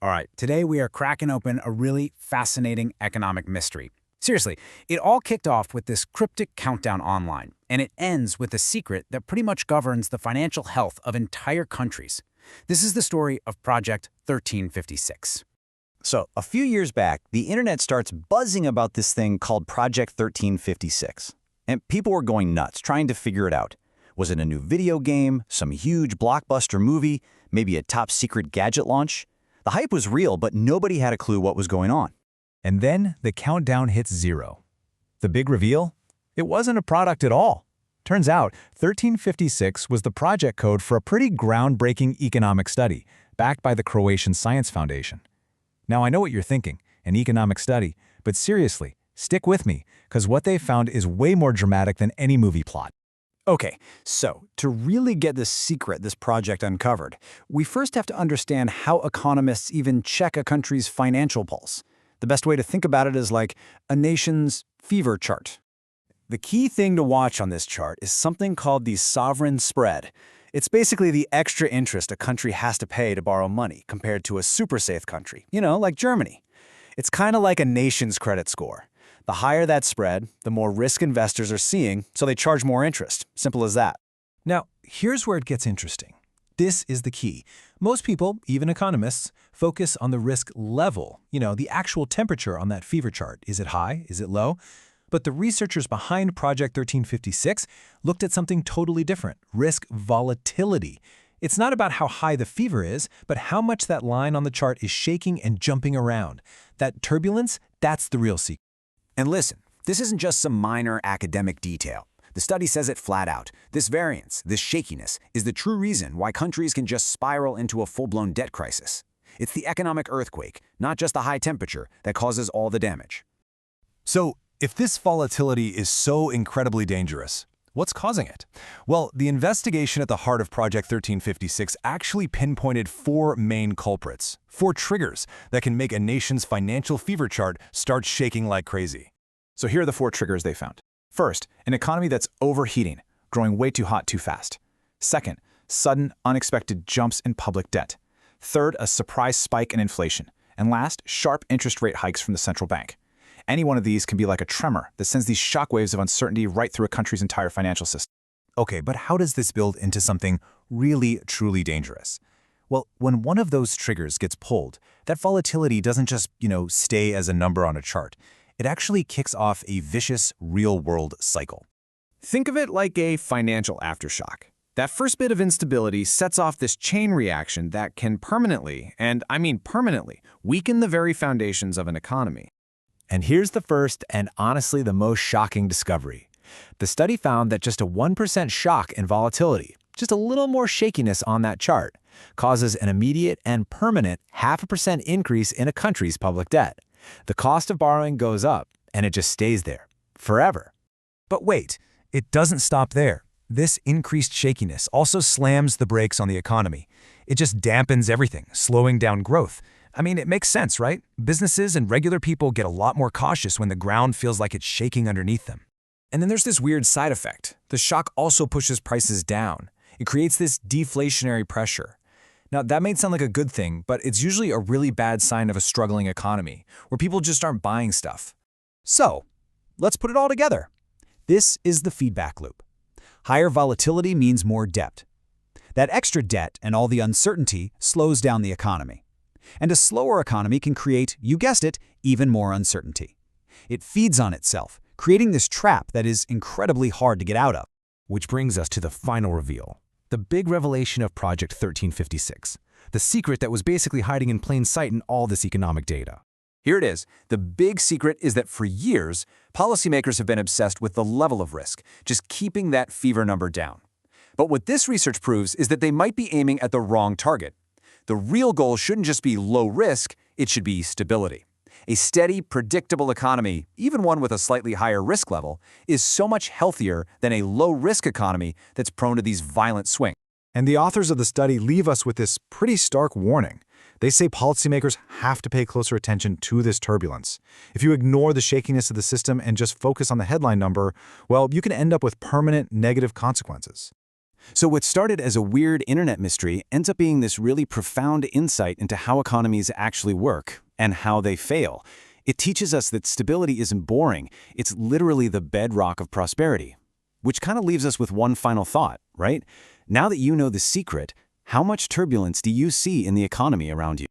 All right, today we are cracking open a really fascinating economic mystery. Seriously, it all kicked off with this cryptic countdown online, and it ends with a secret that pretty much governs the financial health of entire countries. This is the story of Project 1356. So, a few years back, the internet starts buzzing about this thing called Project 1356. And people were going nuts, trying to figure it out. Was it a new video game, some huge blockbuster movie, maybe a top-secret gadget launch? The hype was real, but nobody had a clue what was going on. And then the countdown hits 0. The big reveal? It wasn't a product at all. Turns out, 1356 was the project code for a pretty groundbreaking economic study, backed by the Croatian Science Foundation. Now, I know what you're thinking, an economic study, but seriously, stick with me, because what they found is way more dramatic than any movie plot. Okay, so to really get the secret this project uncovered, we first have to understand how economists even check a country's financial pulse. The best way to think about it is like a nation's fever chart. The key thing to watch on this chart is something called the sovereign spread. It's basically the extra interest a country has to pay to borrow money compared to a super safe country, like Germany. It's kind of like a nation's credit score. The higher that spread, the more risk investors are seeing, so they charge more interest. Simple as that. Now, here's where it gets interesting. This is the key. Most people, even economists, focus on the risk level, the actual temperature on that fever chart. Is it high? Is it low? But the researchers behind Project 1356 looked at something totally different, risk volatility. It's not about how high the fever is, but how much that line on the chart is shaking and jumping around. That turbulence, that's the real secret. And listen, this isn't just some minor academic detail. The study says it flat out. This variance, this shakiness, is the true reason why countries can just spiral into a full-blown debt crisis. It's the economic earthquake, not just the high temperature, that causes all the damage. So, if this volatility is so incredibly dangerous, what's causing it? Well, the investigation at the heart of Project 1356 actually pinpointed 4 main culprits, 4 triggers that can make a nation's financial fever chart start shaking like crazy. So here are the 4 triggers they found. First, an economy that's overheating, growing way too hot too fast. Second, sudden, unexpected jumps in public debt. Third, a surprise spike in inflation. And last, sharp interest rate hikes from the central bank. Any one of these can be like a tremor that sends these shockwaves of uncertainty right through a country's entire financial system. Okay, but how does this build into something really, truly dangerous? Well, when one of those triggers gets pulled, that volatility doesn't just, stay as a number on a chart. It actually kicks off a vicious, real-world cycle. Think of it like a financial aftershock. That first bit of instability sets off this chain reaction that can permanently, and I mean permanently, weaken the very foundations of an economy. And here's the first and honestly the most shocking discovery. The study found that just a 1% shock in volatility, just a little more shakiness on that chart, causes an immediate and permanent 0.5% increase in a country's public debt. The cost of borrowing goes up, and it just stays there, forever. But wait, it doesn't stop there. This increased shakiness also slams the brakes on the economy. It just dampens everything, slowing down growth. I mean, it makes sense, right? Businesses and regular people get a lot more cautious when the ground feels like it's shaking underneath them. And then there's this weird side effect. The shock also pushes prices down. It creates this deflationary pressure. Now, that may sound like a good thing, but it's usually a really bad sign of a struggling economy, where people just aren't buying stuff. So, let's put it all together. This is the feedback loop. Higher volatility means more debt. That extra debt and all the uncertainty slows down the economy. And a slower economy can create, you guessed it, even more uncertainty. It feeds on itself, creating this trap that is incredibly hard to get out of. Which brings us to the final reveal, the big revelation of Project 1356, the secret that was basically hiding in plain sight in all this economic data. Here it is. The big secret is that for years, policymakers have been obsessed with the level of risk, just keeping that fever number down. But what this research proves is that they might be aiming at the wrong target. The real goal shouldn't just be low risk, it should be stability. A steady, predictable economy, even one with a slightly higher risk level, is so much healthier than a low-risk economy that's prone to these violent swings. And the authors of the study leave us with this pretty stark warning. They say policymakers have to pay closer attention to this turbulence. If you ignore the shakiness of the system and just focus on the headline number, well, you can end up with permanent negative consequences. So what started as a weird internet mystery ends up being this really profound insight into how economies actually work and how they fail. It teaches us that stability isn't boring, it's literally the bedrock of prosperity. Which kind of leaves us with one final thought, right? Now that you know the secret, how much turbulence do you see in the economy around you?